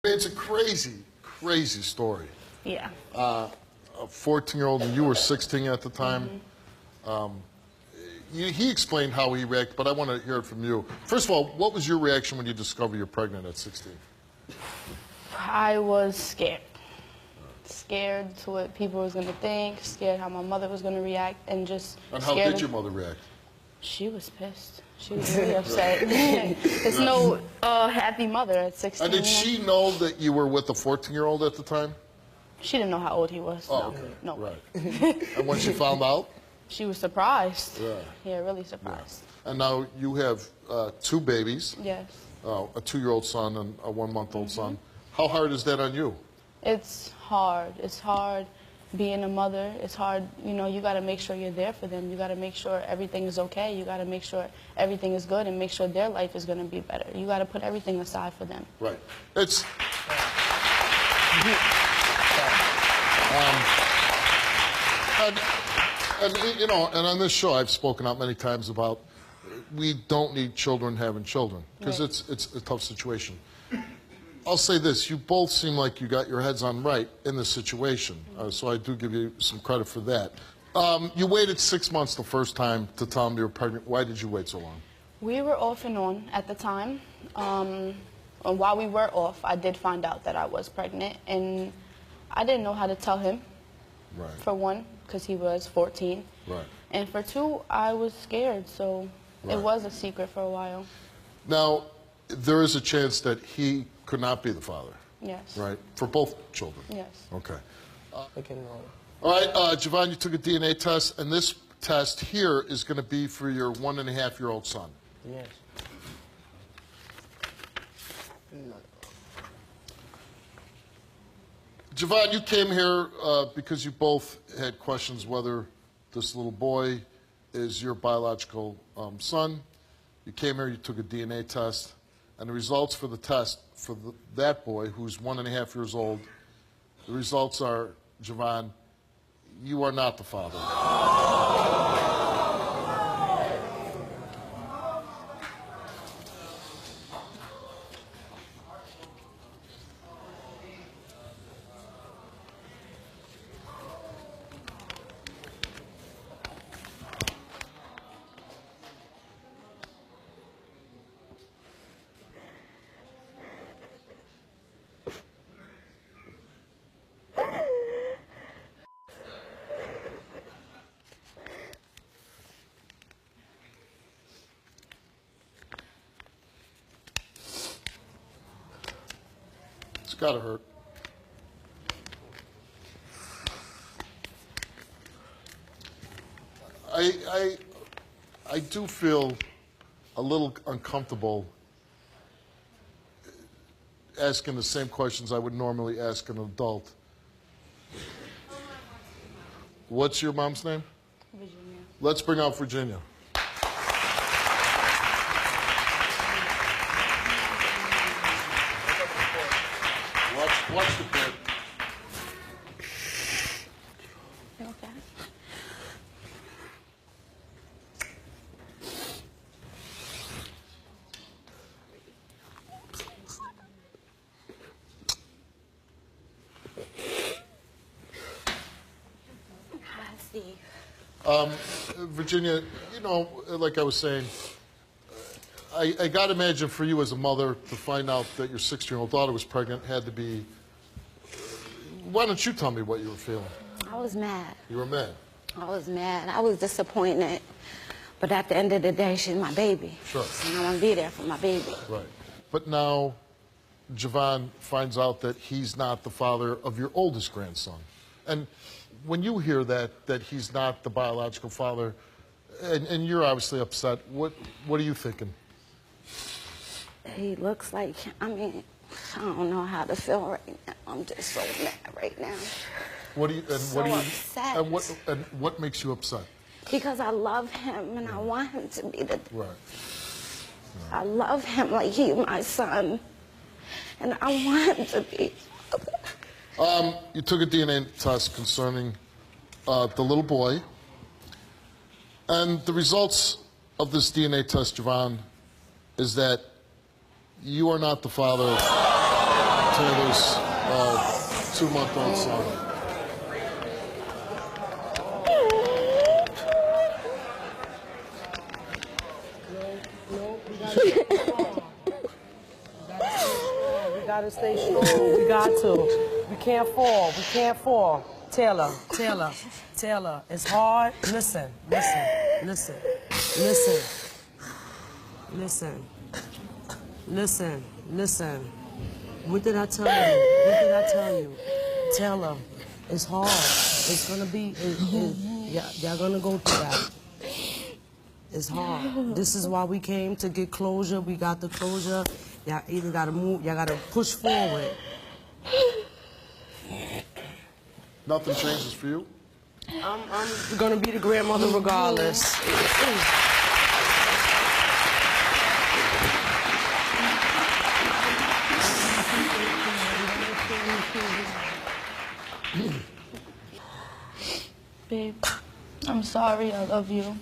It's a crazy, crazy story. Yeah. A 14-year-old, and you were 16 at the time. He explained how he reacted, but I want to hear it from you. First of all, what was your reaction when you discovered you're pregnant at 16? I was scared. Scared to what people was going to think, scared how my mother was going to react, and just And how did your mother react? She was pissed. She was really upset. It's no happy mother at 16. And did she know that you were with a 14-year-old at the time? She didn't know how old he was. Oh, no. okay. No. Right. And when she found out? She was surprised. Yeah. Yeah, really surprised. Yeah. And now you have two babies. Yes. A 2-year-old son and a 1-month-old son. How hard is that on you? It's hard. It's hard being a mother. It's hard, you know, you got to make sure you're there for them. You got to make sure everything is okay. You got to make sure everything is good and make sure their life is going to be better. You got to put everything aside for them. Right. It's... and, you know, and on this show I've spoken out many times about we don't need children having children because Right. it's a tough situation. I'll say this, you both seem like you got your heads on right in this situation, so I do give you some credit for that. You waited 6 months the first time to tell them you were pregnant. Why did you wait so long? We were off and on at the time. And while we were off, I did find out that I was pregnant, and I didn't know how to tell him, Right. for one, because he was 14. Right. And for two, I was scared, so Right. it was a secret for a while. Now, there is a chance that he could not be the father, Yes. right? For both children? Yes. Okay. Okay, no. All right, Javon, you took a DNA test, and this test here is going to be for your 1.5-year-old son. Yes. Javon, you came here because you both had questions whether this little boy is your biological son. You came here, you took a DNA test, and the results for the test for that boy, who's 1.5 years old, the results are, Javon, you are not the father. It's gotta hurt. I do feel a little uncomfortable asking the same questions I would normally ask an adult. What's your mom's name? Virginia. Let's bring out Virginia. Watch the board. Okay. Virginia, you know, like I was saying, I got to imagine for you as a mother to find out that your 16-year-old daughter was pregnant had to be... Why don't you tell me what you were feeling? I was mad. You were mad? I was mad. I was disappointed. But at the end of the day, she's my baby. Sure. And I want to be there for my baby. Right. But now Javon finds out that he's not the father of your oldest grandson. And when you hear that he's not the biological father, and you're obviously upset, what are you thinking? He looks like, I mean, I don't know how to feel right now. I'm just so mad right now. Upset. And what makes you upset? Because I love him and I want him to be the... Right. I love him like he's my son. And I want him to be... You took a DNA test concerning the little boy. And the results of this DNA test, Javon, is that you are not the father to Taylor's 2-month-old son. We gotta stay strong. We got to. We can't fall. We can't fall. Taylor, Taylor, Taylor. It's hard. Listen, listen, listen, listen, listen, listen, listen. What did I tell you? What did I tell you? Taylor, it's hard. It's gonna be. Y'all gonna go through that. It's hard. This is why we came to get closure. We got the closure. Y'all either gotta move, y'all gotta push forward. Nothing changes for you? I'm gonna be the grandmother regardless. Babe, I'm sorry. I love you.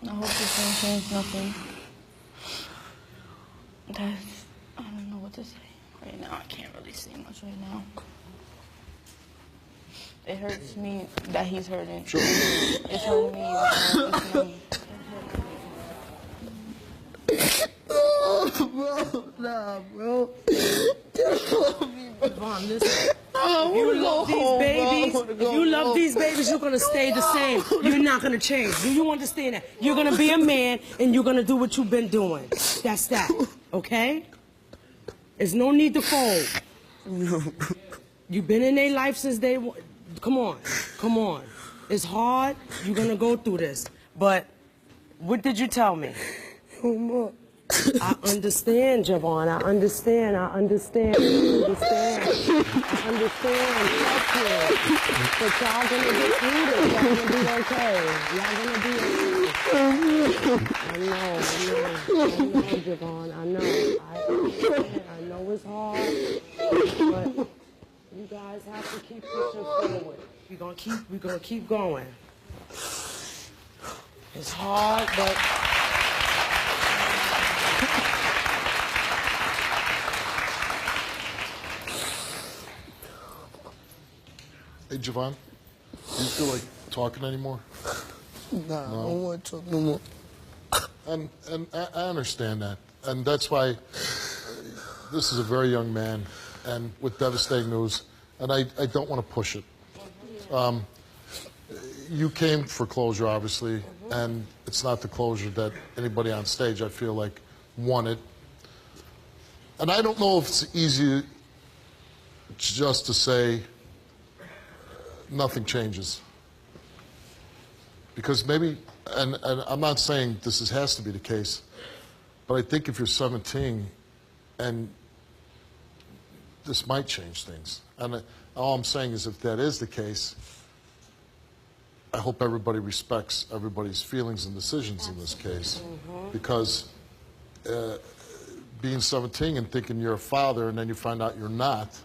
I hope this won't change nothing. I don't know what to say right now. I can't really say much right now. It hurts me that he's hurting. Sure. It's hurting me. It's me. Nah, bro. Vaughn, listen. If you love these babies, you're gonna stay the same. You're not gonna change. Do you understand that? You're gonna be a man and you're gonna do what you've been doing. That's that. Okay? There's no need to fold. You've been in their life since day one. Come on. Come on. It's hard. You're gonna go through this. But what did you tell me? I understand, Javon. I understand. I understand. I understand. I understand. Trust me. But y'all gonna get through this. Y'all gonna be okay. Y'all gonna be okay. I know, Javon. I know. I understand. I know it's hard. But you guys have to keep pushing forward. We're gonna keep going. It's hard, but Hey, Javon, do you feel like talking anymore? Nah, I don't want to talk no more. And I understand that. And that's why this is a very young man and with devastating news, and I don't want to push it. You came for closure, obviously, and it's not the closure that anybody on stage, I feel like, wanted. And I don't know if it's easy just to say nothing changes. Because maybe, and I'm not saying this has to be the case, but I think if you're 17 and this might change things. And all I'm saying is if that is the case, I hope everybody respects everybody's feelings and decisions in this case. Because being 17 and thinking you're a father and then you find out you're not,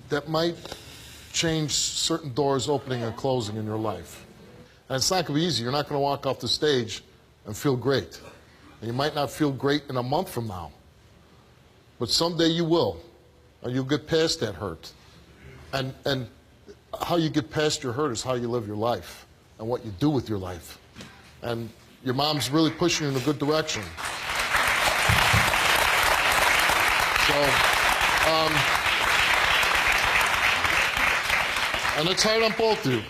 that might change certain doors opening and closing in your life. And it's not going to be easy. You're not going to walk off the stage and feel great. And you might not feel great in a month from now. But someday you will. And you'll get past that hurt. And how you get past your hurt is how you live your life and what you do with your life. And your mom's really pushing you in a good direction. So, and it's hard on both of you.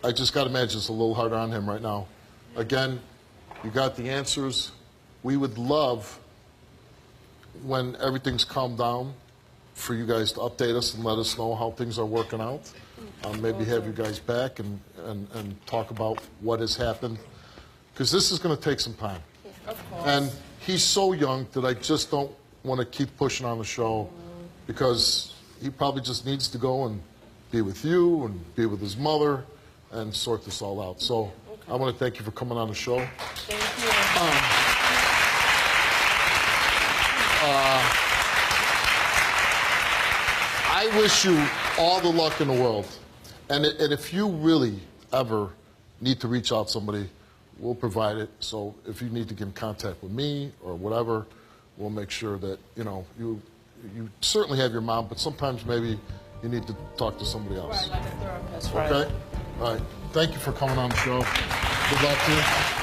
I just got to imagine it's a little harder on him right now. Again, you got the answers. We would love, when everything's calmed down, for you guys to update us and let us know how things are working out. Maybe have you guys back and talk about what has happened. Because this is going to take some time. Of course. And he's so young that I just don't want to keep pushing on the show because he probably just needs to go and be with you and be with his mother and sort this all out. So I want to thank you for coming on the show. Thank you. I wish you all the luck in the world. And if you really ever need to reach out to somebody, we'll provide it. So if you need to get in contact with me or whatever, we'll make sure that, you know, you certainly have your mom, but sometimes maybe you need to talk to somebody else. Right, like a therapist, right? Okay? All right. Thank you for coming on the show. Good luck to you.